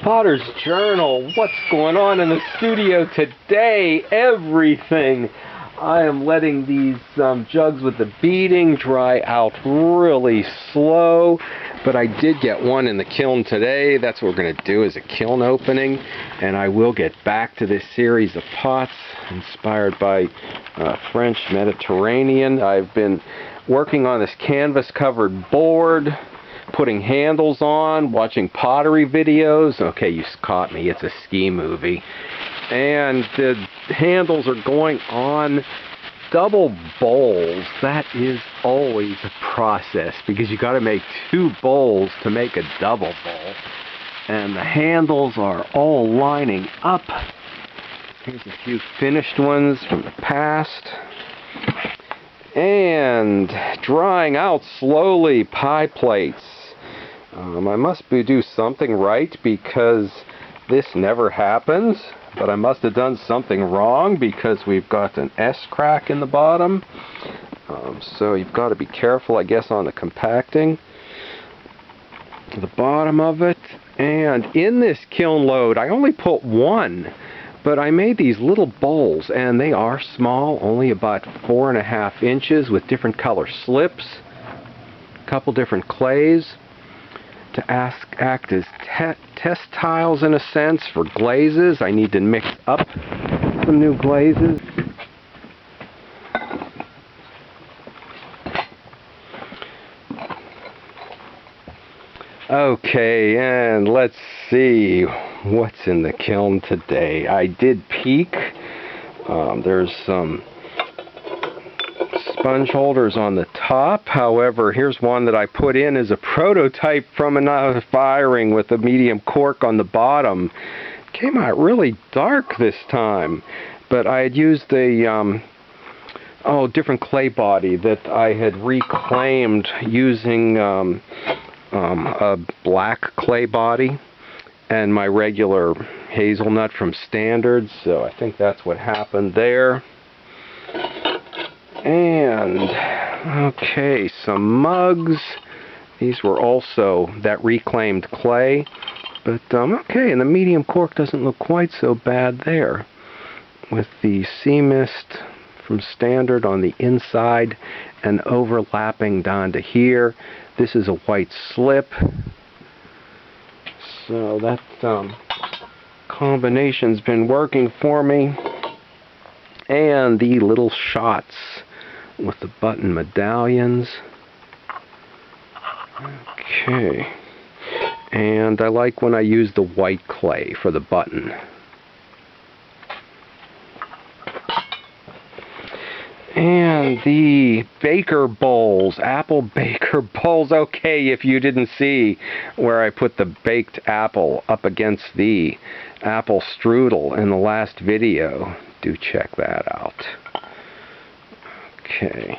Potter's Journal. What's going on in the studio today? Everything. I am letting these jugs with the beading dry out really slow, but I did get one in the kiln today. That's what we're going to do, is a kiln opening, and I will get back to this series of pots inspired by French Mediterranean. I've been working on this canvas covered board, putting handles on, watching pottery videos. Okay, you caught me, it's a ski movie. And the handles are going on double bowls. That is always a process, because you got to make two bowls to make a double bowl. And the handles are all lining up. Here's a few finished ones from the past. And drying out slowly, pie plates. I must do something right, because this never happens, but I must have done something wrong, because we've got an S crack in the bottom. So you've got to be careful, I guess, on the compacting the bottom of it. And in this kiln load, I only put one, but I made these little bowls, and they are small, only about 4.5 inches, with different color slips, a couple different clays, to act as test tiles in a sense for glazes. I need to mix up some new glazes. Okay, and let's see what's in the kiln today. I did peek. There's some sponge holders on the top. However, here's one that I put in as a prototype from another firing with a medium cork on the bottom. Came out really dark this time, but I had used a different clay body that I had reclaimed using a black clay body and my regular hazelnut from Standard, so I think that's what happened there. And okay, some mugs. These were also that reclaimed clay, but okay, and the medium cork doesn't look quite so bad there, with the sea mist from Standard on the inside and overlapping down to here. This is a white slip, so that combination's been working for me. And the little shots with the button medallions. Okay. And I like when I use the white clay for the button. And the baker bowls, apple baker bowls. Okay, if you didn't see where I put the baked apple up against the apple strudel in the last video, do check that out. Okay.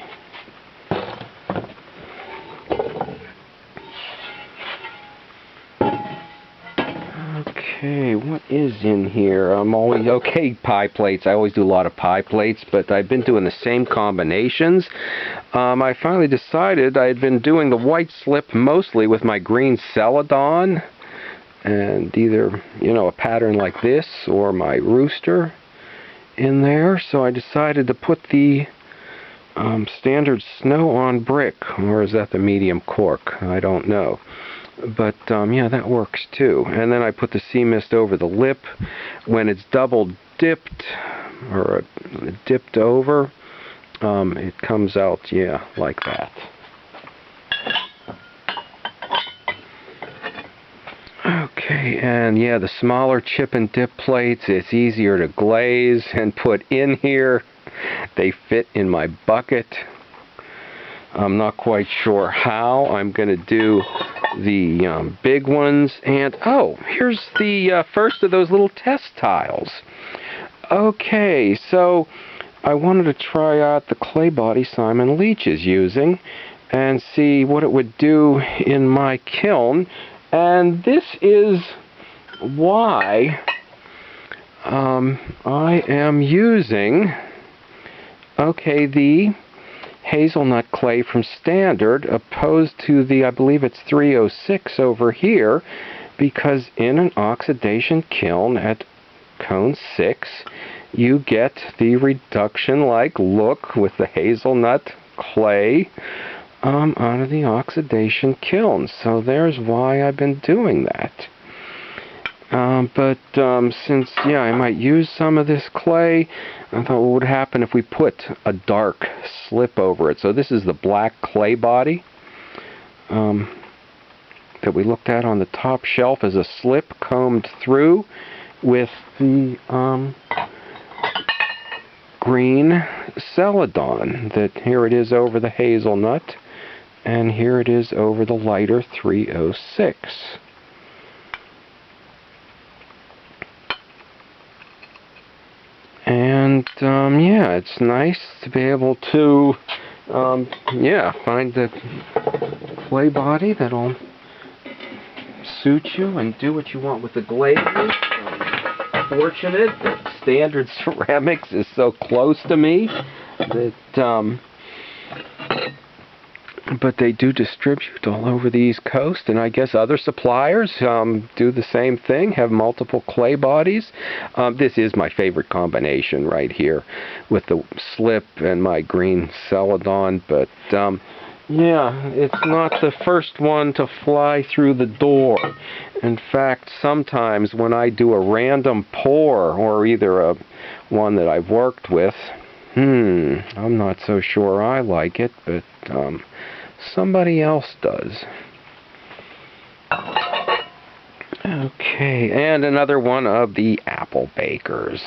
Okay, what is in here? Pie plates. I always do a lot of pie plates, but I've been doing the same combinations. I finally decided I had been doing the white slip mostly with my green celadon, and either, a pattern like this or my rooster in there, so I decided to put the Standard snow on brick, or is that the medium cork? I don't know. But yeah, that works too. And then I put the sea mist over the lip. When it's double dipped, or dipped over, it comes out, yeah, like that. Okay, and yeah, the smaller chip and dip plates, it's easier to glaze and put in here. They fit in my bucket. I'm not quite sure how I'm going to do the big ones. And here's the first of those little test tiles. Okay, so I wanted to try out the clay body Simon Leach is using and see what it would do in my kiln. And this is why I am using the hazelnut clay from Standard, opposed to the, I believe it's 306 over here. because in an oxidation kiln at cone 6, you get the reduction-like look with the hazelnut clay out of the oxidation kiln. So there's why I've been doing that. But since, I might use some of this clay, I thought what would happen if we put a dark slip over it. So this is the black clay body that we looked at on the top shelf as a slip combed through with the green celadon. That here it is over the hazelnut, and here it is over the lighter 306. And it's nice to be able to find the clay body that'll suit you and do what you want with the glaze. I'm fortunate that Standard Ceramics is so close to me that but they do distribute all over the East Coast, and I guess other suppliers do the same thing, have multiple clay bodies. This is my favorite combination right here with the slip and my green celadon, but it's not the first one to fly through the door. In fact, sometimes when I do a random pour, or either one that I've worked with, I'm not so sure I like it, but somebody else does. Okay, and another one of the apple bakers.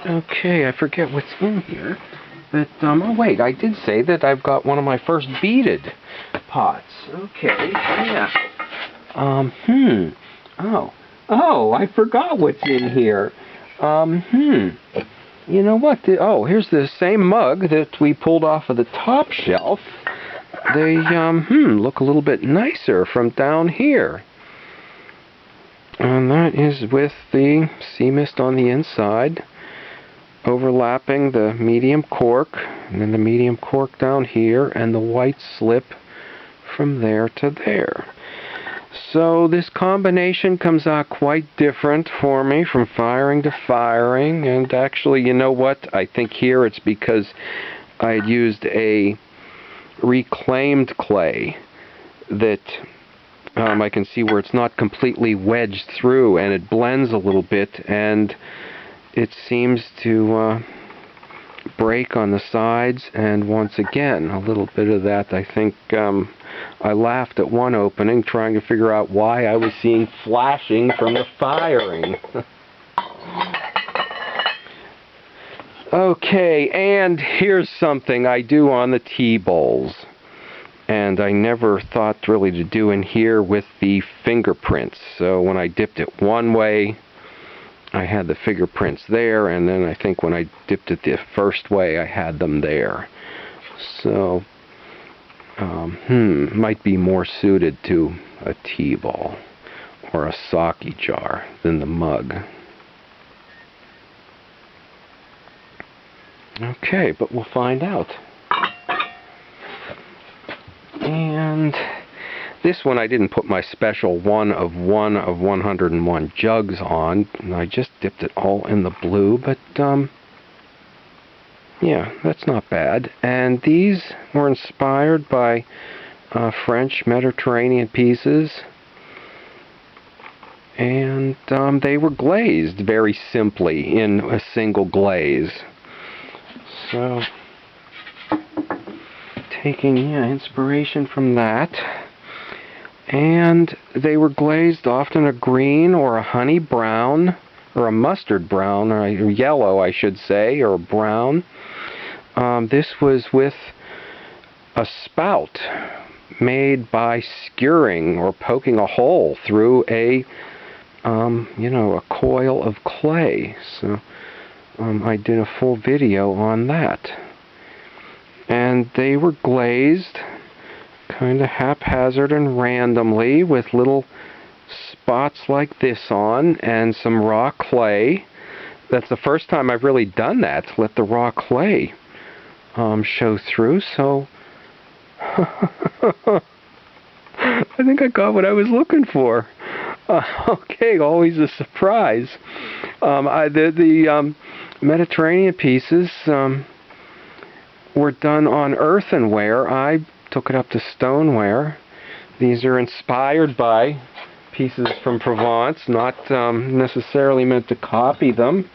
Okay, I forget what's in here, but, oh wait, I did say that I've got one of my first beaded pots. Okay, yeah. Oh, I forgot what's in here. You know what? Here's the same mug that we pulled off of the top shelf. They, look a little bit nicer from down here. And that is with the sea mist on the inside, overlapping the medium cork, and then the medium cork down here, and the white slip from there to there. So this combination comes out quite different for me from firing to firing, and actually, you know what? I think here it's because I had used a reclaimed clay that I can see where it's not completely wedged through, and it blends a little bit, and it seems to break on the sides, and once again, a little bit of that, I think, I laughed at one opening trying to figure out why I was seeing flashing from the firing. Okay, and here's something I do on the tea bowls, and I never thought really to do in here with the fingerprints. So when I dipped it one way, I had the fingerprints there, and then I think when I dipped it the first way, I had them there. So, might be more suited to a tea ball or a sake jar than the mug. Okay, but we'll find out. And this one I didn't put my special 1 of 101 jugs on. I just dipped it all in the blue, but yeah, that's not bad. And these were inspired by French Mediterranean pieces, and they were glazed very simply in a single glaze. So, taking inspiration from that. And they were glazed often a green or a honey brown, or a mustard brown, or a yellow, I should say, or brown. This was with a spout made by skewering or poking a hole through a coil of clay. So I did a full video on that. And they were glazed kind of haphazard and randomly with little spots like this on and some raw clay. That's the first time I've really done that, let the raw clay show through, so I think I got what I was looking for. Okay, always a surprise. The Mediterranean pieces were done on earthenware. I took it up to stoneware. These are inspired by pieces from Provence, not necessarily meant to copy them.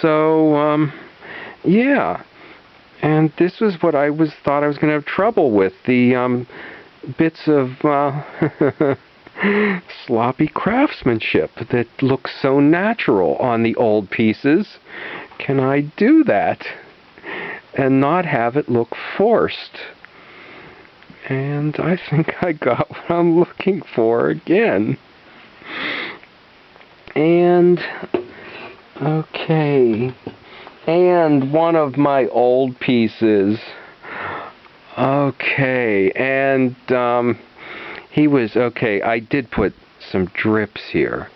So, yeah. And this was what I thought I was going to have trouble with. The bits of sloppy craftsmanship that looks so natural on the old pieces. Can I do that and not have it look forced? And I think I got what I'm looking for again. And, okay. And one of my old pieces. Okay, and he was, okay, I did put some drips here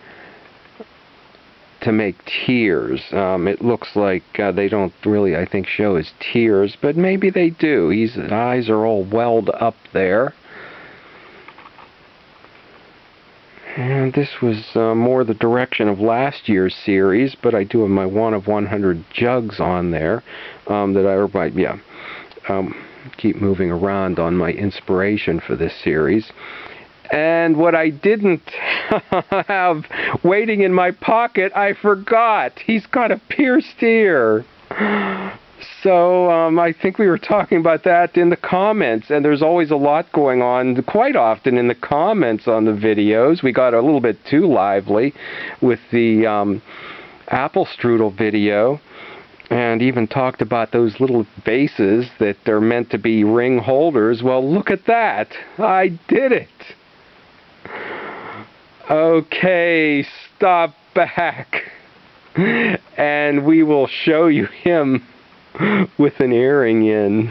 to make tears. It looks like they don't really, I think, show his tears, but maybe they do. His eyes are all welled up there. And this was more the direction of last year's series, but I do have my 1 of 100 jugs on there keep moving around on my inspiration for this series. And what I didn't have waiting in my pocket, I forgot. He's got a pierced ear. So I think we were talking about that in the comments, and there's always a lot going on quite often in the comments on the videos. We got a little bit too lively with the apple strudel video, and even talked about those little bases that they're meant to be ring holders. Well, look at that. I did it. Okay, stop back. And we will show you him with an earring in.